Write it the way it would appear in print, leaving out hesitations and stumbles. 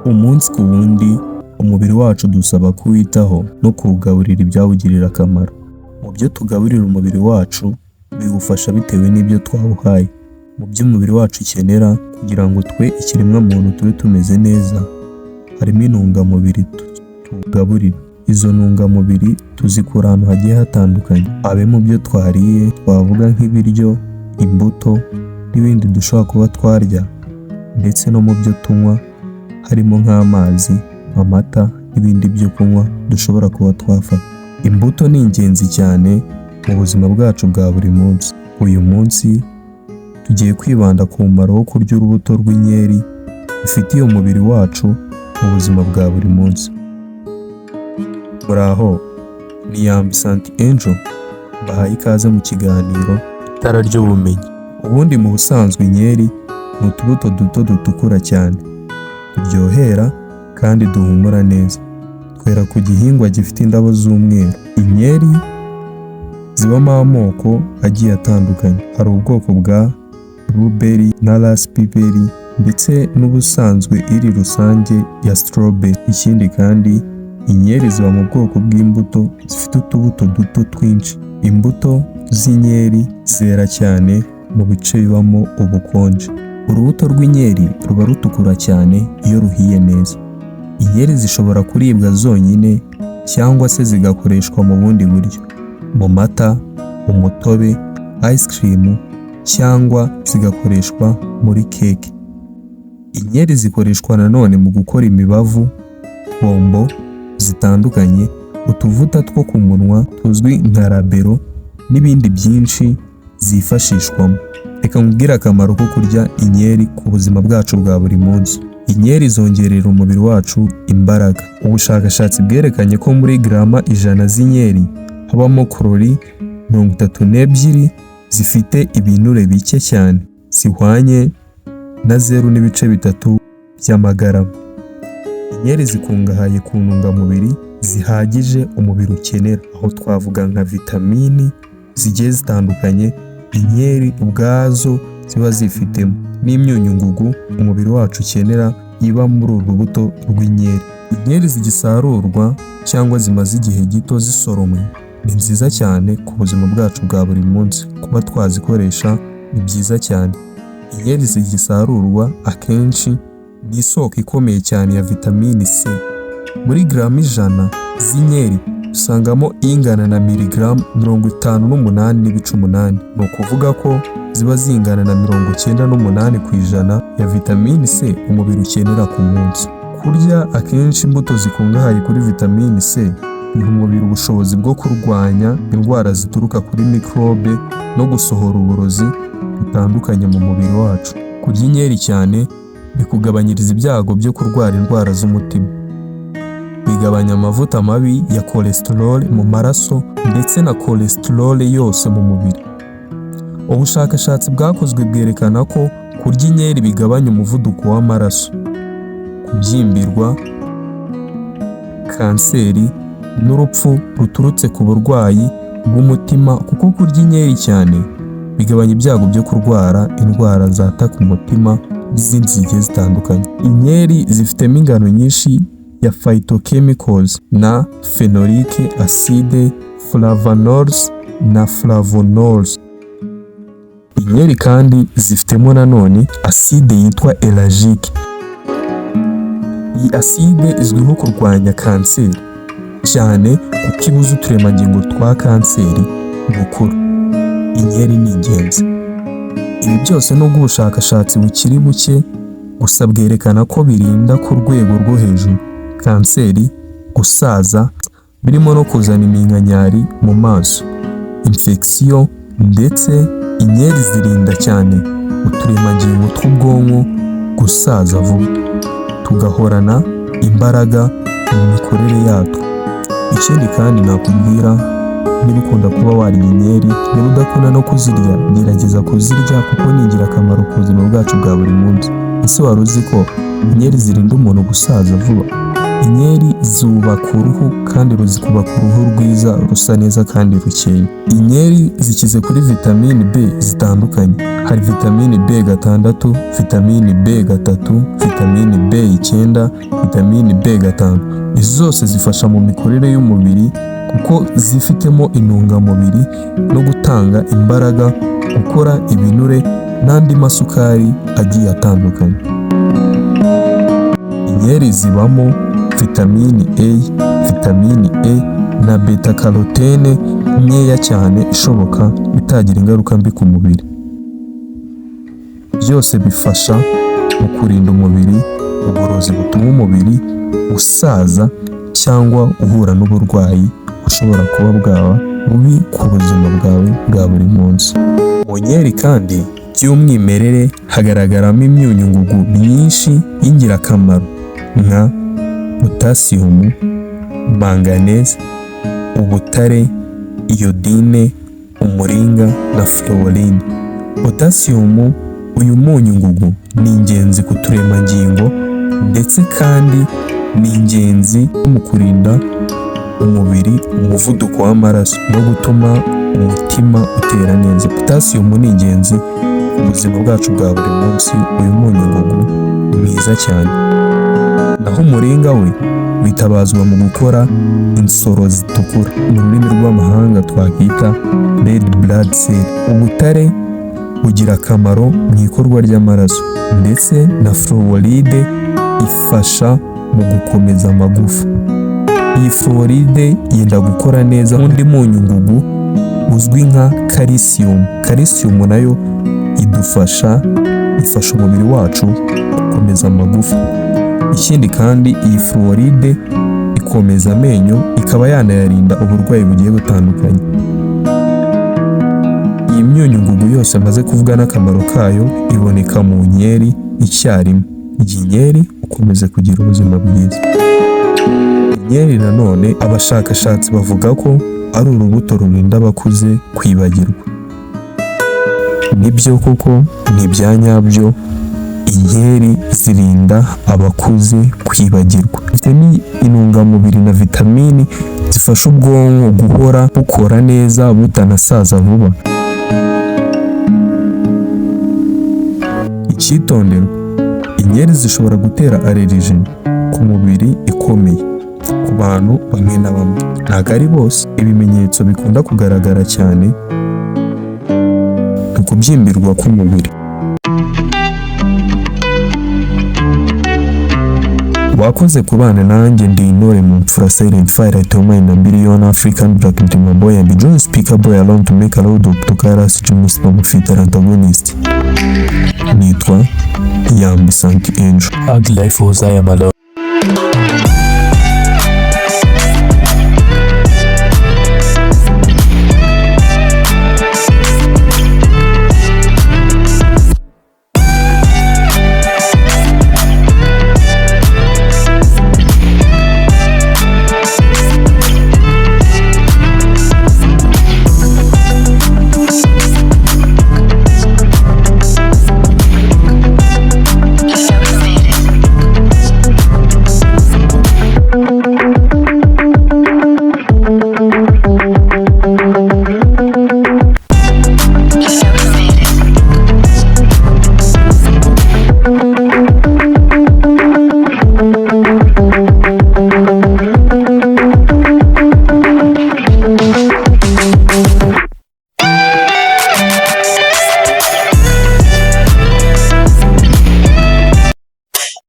Umunsi ku wundi umubiri wacu dusaba kuwitaho no kuwugaburira ibyawugirira akamaro. Mu byo tugaburira umubiri wacu biwufasha bitewe n'ibyo twawuhaye. Mu byo umubiri wacu ukenera kugira ngo twe ikiremwamuntu tube tumeze neza, harimo intungamubiri tugaburira. Izo ntungamubiri tuzikura ahantu hagiye hatandukanye. Abe mu byo twariye twavuga nk'ibiryo, imbuto n'ibindi dushobora kuba twarya, ndetse no mu byo tunywa harimo nk'amazi, amata n'ibindi byo kunywa dushobora kuba twafata. Imbuto ni ingenzi cyane mu buzima bwacu bwa buri munsi. Uyu munsi tugiye kwibanda ku mumaro wo kurya urubuto rw'inkeri bifitiye umubiri wacu mu buzima bwa buri munsi. Muraho, ni Yambi Santi Angel, mbahaye ikaze mu kiganiro Itara ry'Ubumenyi. Ubundi mu busanzwe inkeri ni utubuto duto dutukura cyane, turyohera kandi duhumura neza. Twera ku gihingwa gifite indabo z'umweru. Inkeri zibamo amoko agiye atandukanye. Hari ubwoko bwa blueberry na raspberry ndetse n'ubusanzwe iri rusange ya strawberry. Ikindi kandi inkeri ziba mu bwoko bw'imbuto zifite utubuto duto twinshi. Imbuto z'inkeri zera cyane mu bice bibamo ubukonje. Urubuto rw'inkeri ruba rutukura cyane iyo ruhiye neza. Inkeri zishobora kuribwa zonyine cyangwa se zigakoreshwa mu bundi buryo, mu mata, umutobe, ice cream cyangwa zigakoreshwa muri keke. Inkeri zikoreshwa nanone mu gukora imibavu, bombo zitandukanye, utuvuta two ku munwa tuzwi nka rabero n'ibindi byinshi zifashishwamo. Reka nkubwire akamaro ko kurya inkeri ku buzima bwacu bwa buri munsi. Inkeri zongerera umubiri wacu imbaraga. Ubushakashatsi bwerekanye ko muri grama 100 z'inkeri habamo kalori 32 zifite ibinure bike cyane, zihwanye na 0.3 by'amagarama. Inkeri zikungahaye ku ntungamubiri zihagije umubiri ukenera, aho twavuga nka vitamini zigiye zitandukanye inkeri ubwazo ziba zifitemo, n'imyunyungugu umubiri wacu ukenera iba muri uru rubuto rw'inkeri. Inkeri zigisarurwa cyangwa zimaze igihe gito zisoromwe ni nziza cyane ku buzima bwacu bwa buri munsi. Kuba twazikoresha ni byiza cyane. Inkeri zigisarurwa akenshi ni isoko ikomeye cyane ya vitamini C. Muri grama 100 z'inkeri usangamo ingana na miligramu 58.8. Ni ukuvuga ko ziba zingana na 98% ya vitamini C umubiri ukenera ku munsi. Kurya akenshi imbuto zikungahaye kuri vitamini C biha umubiri ubushobozi bwo kurwanya indwara zituruka kuri mikrobe no gusohora uburozi butandukanye mu mubiri wacu. Kurya inkeri cyane bikugabanyiriza ibyago byo kurwara indwara z'umutima. Bigabanya amavuta mabi ya cholesterol mu maraso ndetse na cholesterol yose mu mubiri. Ubushakashatsi bwakozwe bwerekana ko kurya inkeri bigabanya umuvuduko w'amaraso, kubyimbirwa, kanseri n'urupfu ruturutse ku burwayi bw'umutima, kuko kurya inkeri cyane bigabanya ibyago byo kurwara indwara zataka umutima n'izindi zigiye zitandukanye. Inkeri zifitemo ingano nyinshi ya phytochemicals na phenolic acid, flavonols na flavonols. Inkeri kandi zifitemo nanone acide yitwa ellagique. Iyi acide izwiho kurwanya kanseri cyane kuko ibuza uturemangingo twa kanseri gukura. Inkeri ni ingenzi. Ibi byose nubwo ubushakashatsi bukiri buke, gusa bwerekana ko birinda ku rwego rwo hejuru kanseri, gusaza, birimo no kuzana iminkanyari mu maso, infection, ndetse inkeri zirinda cyane uturemangingo tw'ubwonko gusaza vuba, tugahorana imbaraga mu mikorere yatwo. Ikindi kandi nakubwira, niba ukunda kuba wariye inkeri, niba udakunda no kuzirya, gerageza kuzirya kuko ni ingirakamaro ku buzima bwacu bwa buri munsi. Ese wari uzi ko inkeri zirinda umuntu gusaza vuba? Inkeri zubaka uruhu kandi zikubaka uruhu rwiza rusa neza kandi rukeye. Inkeri zikize kuri vitamini B zitandukanye. Hari vitamini B6, vitamini B3, vitamini B9, vitamini B5. Izi zose zifasha mu mikorere y'umubiri kuko zifitemo intungamubiri no gutanga imbaraga, gukora ibinure n'andi masukari agiye atandukanye. Inkeri zibamo vitamini A, vitamini E na beta carotene nkeya cyane ishoboka itagira ingaruka mbi ku mubiri. Byose bifasha mu kurinda umubiri uburozi butuma umubiri usaza cyangwa uhura n'uburwayi bushobora kuba bwaba bubi ku buzima bwawe bwa buri munsi. Mu nkeri kandi by'umwimerere hagaragaramo imyunyungugu myinshi y'ingirakamaro nka potasiyumu, manganese, ubutare, iyodine, umuringa na fluorine. Potasiyumu, uyu munyungugu ni ingenzi ku turemangingo ndetse kandi ni ingenzi mu kurinda umubiri umuvuduko w'amaraso no gutuma umutima utera neza. Potasiyumu ni ingenzi ku buzima bwacu bwa buri munsi. Uyu munyungugu ni mwiza cyane. Naho umuringa we witabazwa mu gukora insoro zitukura, mu rurimi rw'amahanga twakwita red blood cell. Ubutare bugira akamaro mu ikorwa ry'amaraso ndetse na fluoride ifasha mu gukomeza amagufa. Iyi fluoride yenda gukora neza undi munyungugu uzwi nka calcium. Calcium nayo ifasha umubiri wacu gukomeza amagufa. Ikindi kandi iyi fluoride ikomeza amenyo, ikaba yanayarinda uburwayi bugiye butandukanye. Iyi myunyungugu yose amaze kuvuga n'akamaro kayo iboneka mu nkeri icyarimwe. Iyi nkeri ukomeze kugira ubuzima bwiza. Inkeri nanone abashakashatsi bavuga ko ari urubuto rurinda abakuze kwibagirwa. Nibyo koko, ni ibya nyabyo. Inkeri zirinda abakuze kwibagirwa. Zifite intungamubiri na vitamini zifasha ubwonko guhora bukora neza butanasaza vuba. Icyitondero, inkeri zishobora gutera allergie ku mubiri ikomeye ku bantu bamwe na bamwe, ntabwo ari bose. Ibimenyetso bikunda kugaragara cyane ni ukubyimbirwa k'umubiri. Wakoze kubana nanjye ndi Intore Mumfura Silent Fire Toma na Billion African Black Dreamer Boy and John Speaker Boy alone to make a load of Tokaras Jimus Pamufita antagonist. Nitwa Yambi Santi Angel. Hug life was I am alone.